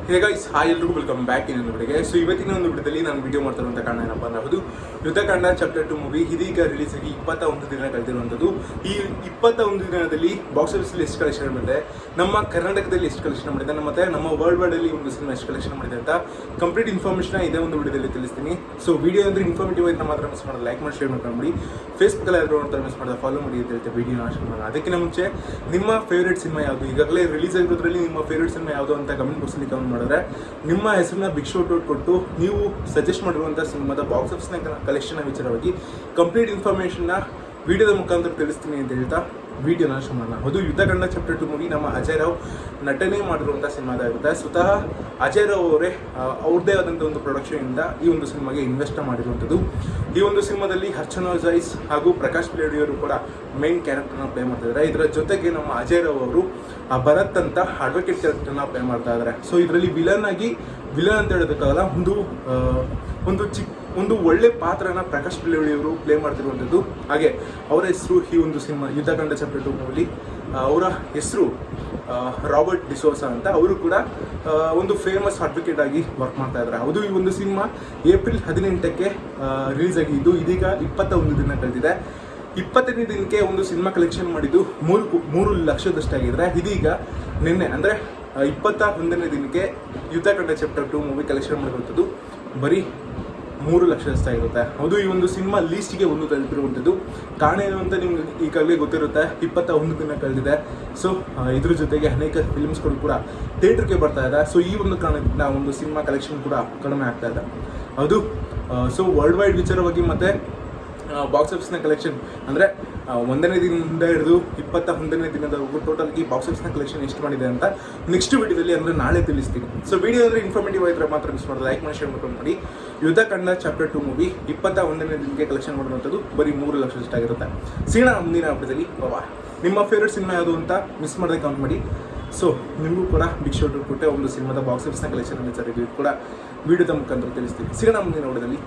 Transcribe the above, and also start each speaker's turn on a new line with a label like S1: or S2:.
S1: Hey guys, hi ಎಲ್ರಿಗೂ welcome back ಇನ್ನೊಂದು ವಿಡಿಯೋಗೆ. ಸೊ ಇವತ್ತಿನ ಒಂದು ವಿಡಿಯೋದಲ್ಲಿ ನಾನು ವಿಡಿಯೋ ಮಾಡ್ತಿರುವಂಥ ಕಾರಣ ಏನಪ್ಪ ಅನ್ನೋದು ಯುದ್ಧಕಾಂಡ ಚಾಪ್ಟರ್ 2 ಮೂವಿ ಇದೀಗ ರಿಲೀಸ್ ಆಗಿ 21 ದಿನ ಕಳೆದಿರುವಂಥದ್ದು. ಈ 21 ದಿನದಲ್ಲಿ ಬಾಕ್ಸ್ ಆಫೀಸಲ್ಲಿ ಎಷ್ಟು ಕಲೆಕ್ಷನ್ ಮಾಡಿದೆ, ನಮ್ಮ ಕರ್ನಾಟಕದಲ್ಲಿ ಎಷ್ಟು ಕಲೆಕ್ಷನ್ ಮಾಡಿದೆ, ಮತ್ತೆ ನಮ್ಮ ವರ್ಲ್ಡ್ ವೈಡಲ್ಲಿ ಒಂದು ಸಿನಿಮಾ ಎಷ್ಟು ಕಲೆಕ್ಷನ್ ಮಾಡಿದೆ ಅಂತ ಕಂಪ್ಲೀಟ್ ಇನ್ಫಾರ್ಮೇಷನ್ ಇದೇ ಒಂದು ವಿಡಿಯೋದಲ್ಲಿ ತಿಳಿಸ್ತೀನಿ. ಸೊ ವಿಡಿಯೋ ಅಂದರೆ ಇನ್ಫಾರ್ಮೇಟಿವ್ ಆಗಿ ಮಾತ್ರ ಮಿಸ್ ಮಾಡೋದು, ಲೈಕ್ ಮಾಡಿ ಶೇರ್ ಮಾಡ್ಕೊಂಡ್ಬಿಡಿ. ಫೇಸ್ಬುಕ್ಕಲ್ಲಿ ಯಾರು ನೋಡ್ತಾರೆ ಮಿಸ್ ಮಾಡೋದು ಫಾಲೋ ಮಾಡಿ ಅಂತ ಹೇಳ್ತೆ ವಿಡಿಯೋನ ಶೇರ್ ಮಾಡೋಣ. ಅದಕ್ಕಿಂತ ಮುಂಚೆ ನಿಮ್ಮ ಫೇವ್ರೇಟ್ ಸಿನಿಮಾ ಯಾವುದು, ಈಗಾಗಲೇ ರಿಲೀಸ್ ಆಗಿರೋದ್ರಲ್ಲಿ ನಿಮ್ಮ ಫೇವ್ರೇಟ್ ಸಿನಿಮಾ ಯಾವುದು ಅಂತ ಕಮೆಂಟ್ ಬಾಕ್ಸಲ್ಲಿ ಕಮೆಂಟ್ ಮಾಡಿದ್ರೆ ನಿಮ್ಮ ಹೆಸರನ್ನ ಬಿಗ್ ಶೌಟ್ ಔಟ್ ಕೊಟ್ಟು ನೀವು ಸಜೆಸ್ಟ್ ಮಾಡಿರುವಂಥ ಸಿನಿಮಾದ ಬಾಕ್ಸ್ ಆಫೀಸ್ನ ಕಲೆಕ್ಷನ್ ವಿಚಾರವಾಗಿ ಕಂಪ್ಲೀಟ್ ಇನ್ಫಾರ್ಮೇಷನ್ನ ವಿಡಿಯೋದ ಮುಖಾಂತರ ತಿಳಿಸ್ತೀನಿ ಅಂತ ಹೇಳ್ತಾ ವಿಡಿಯೋನ ಶುರು ಮಾಡೋಣ. ಅದು ಯುದ್ಧಕಾಂಡ ಚಾಪ್ಟರ್ 2 ಮೂವಿ ನಮ್ಮ ಅಜಯ್ ರಾವ್ ನಟನೆ ಮಾಡಿರುವಂಥ ಸಿನಿಮಾದಾಗುತ್ತೆ. ಸ್ವತಃ ಅಜಯ್ ರಾವ್ ಅವರೇ ಅವ್ರದ್ದೇ ಆದಂಥ ಒಂದು ಪ್ರೊಡಕ್ಷನಿಂದ ಈ ಒಂದು ಸಿನಿಮಾಗೆ ಇನ್ವೆಸ್ಟ್ ಮಾಡಿರುವಂಥದ್ದು. ಈ ಒಂದು ಸಿನಿಮಾದಲ್ಲಿ ಅರ್ಚನಾ ಜೈಸ್ ಹಾಗೂ ಪ್ರಕಾಶ್ ಪಿಲ್ಲಾಡಿ ಅವರು ಕೂಡ ಮೇನ್ ಕ್ಯಾರೆಕ್ಟರ್ನ ಪ್ಲೇ ಮಾಡ್ತಿದ್ದಾರೆ. ಇದರ ಜೊತೆಗೆ ನಮ್ಮ ಅಜಯ್ ರಾವ್ ಅವರು ಭರತ್ ಅಂತ ಅಡ್ವೊಕೇಟ್ ಕ್ಯಾರೆಕ್ಟರ್ನ ಪ್ಲೇ ಮಾಡ್ತಾ ಇದ್ದಾರೆ. ಸೊ ಇದರಲ್ಲಿ ವಿಲನ್ ಅಂತ ಹೇಳೋದಕ್ಕಾಗಲ್ಲ, ಒಂದು ಒಳ್ಳೆ ಪಾತ್ರನ ಪ್ರಕಾಶ್ ಪಿಲ್ಲಾಡಿ ಅವರು ಪ್ಲೇ ಮಾಡ್ತಿರುವಂಥದ್ದು. ಹಾಗೆ ಅವರ ಹೆಸರು ಈ ಒಂದು ಸಿನಿಮಾ ಯುದ್ಧಕಾಂಡ ಚಾಪ್ಟರ್ 2 ಮೂವಿಲಿ ಅವರ ಹೆಸರು ರಾಬರ್ಟ್ ಡಿಸೋಸಾ ಅಂತ. ಅವರು ಕೂಡ ಒಂದು ಫೇಮಸ್ ಅಡ್ವೊಕೇಟ್ ಆಗಿ ವರ್ಕ್ ಮಾಡ್ತಾ ಇದ್ದಾರೆ. ಅದು ಈ ಒಂದು ಸಿನಿಮಾ ಏಪ್ರಿಲ್ 18ಕ್ಕೆ ರಿಲೀಸ್ ಆಗಿದ್ದು ಇದೀಗ 21 ದಿನ ಕಳೆದಿದೆ. 25ನೇ ದಿನಕ್ಕೆ ಒಂದು ಸಿನಿಮಾ ಕಲೆಕ್ಷನ್ ಮಾಡಿದ್ದು 3 ಲಕ್ಷದಷ್ಟಾಗಿದ್ರೆ, ಇದೀಗ ನಿನ್ನೆ ಅಂದರೆ 21ನೇ ದಿನಕ್ಕೆ ಯುದ್ಧಕಾಂಡ ಚಾಪ್ಟರ್ 2 ಮೂವಿ ಕಲೆಕ್ಷನ್ ಮಾಡಿರುವಂಥದ್ದು ಬರೀ 3 ಲಕ್ಷದಷ್ಟಾಗಿರುತ್ತೆ. ಅದು ಈ ಒಂದು ಸಿನಿಮಾ ಲೀಸ್ಟಿಗೆ ಒಂದು ತಲುಪಿರುವಂಥದ್ದು. ಕಾರಣ ಏನು ಅಂತ ನಿಮ್ಗೆ ಈಗಾಗಲೇ ಗೊತ್ತಿರುತ್ತೆ. 21 ದಿನ ಕಳೆದಿದೆ. ಸೊ ಇದ್ರ ಜೊತೆಗೆ ಅನೇಕ ಫಿಲ್ಮ್ಸ್ಗಳು ಕೂಡ ಥಿಯೇಟ್ರಿಗೆ ಬರ್ತಾ ಇದೆ. ಸೊ ಈ ಒಂದು ಕಾರಣದಿಂದ ಒಂದು ಸಿನಿಮಾ ಕಲೆಕ್ಷನ್ ಕೂಡ ಕಡಿಮೆ ಆಗ್ತಾ ಇದೆ. ಅದು ಸೊ ವರ್ಲ್ಡ್ ವೈಡ್ ವಿಚಾರವಾಗಿ ಮತ್ತು ಬಾಕ್ಸ್ ಆಫೀಸ್ನ ಕಲೆಕ್ಷನ್ ಅಂದರೆ 1ನೇ ದಿನದಿಂದ ಹಿಡಿದು 21ನೇ ದಿನದವರೆಗೂ ಟೋಟಲ್ಗೆ ಬಾಕ್ಸ್ ಆಫೀಸ್ನ ಕಲೆಕ್ಷನ್ ಎಷ್ಟು ಮಾಡಿದೆ ಅಂತ ನೆಕ್ಸ್ಟ್ ವಿಡಿಯೋದಲ್ಲಿ ಅಂದರೆ ನಾಳೆ ತಿಳಿಸ್ತೀನಿ. ಸೊ ವಿಡಿಯೋ ಅಂದರೆ ಇನ್ಫಾರ್ಮೇಟಿವ್ ಆಗಿದ್ರೆ ಮಾತ್ರ ಮಿಸ್ ಮಾಡೋದು, ಲೈಕ್ ಮಾಡಿ ಶೇರ್ ಮಾಡ್ಕೊಂಡು ಮಾಡಿ. ಯುದ್ಧಕಾಂಡ ಚಾಪ್ಟರ್ 2 ಮೂವಿ 21ನೇ ದಿನಕ್ಕೆ ಕಲೆಕ್ಷನ್ ಮಾಡುವಂಥದ್ದು ಬರೀ 3 ಲಕ್ಷದಷ್ಟಾಗಿರುತ್ತೆ. ಸಿಗೋಣ ಮುಂದಿನ ವಿಡಿಯೋದಲ್ಲಿ. ನಿಮ್ಮ ಫೇವ್ರೇಟ್ ಸಿನಿಮಾ ಯಾವುದು ಅಂತ ಮಿಸ್ ಮಾಡದೆ ಕಮೆಂಟ್ ಮಾಡಿ. ಸೊ ನಿಮಗೂ ಕೂಡ ಬಿಗ್ ಶೌಟ್ ಕೊಟ್ಟೆ ಒಂದು ಸಿನಿಮಾದ ಬಾಕ್ಸ್ ಆಫೀಸ್ನ ಕಲೆಕ್ಷನ್ ವಿಚಾರ ಕೂಡ ವಿಡಿಯೋದ ಮುಖಾಂತರ ತಿಳಿಸ್ತೀನಿ. ಸಿಗೋಣ ಮುಂದಿನ ವಿಡಿಯೋದಲ್ಲಿ.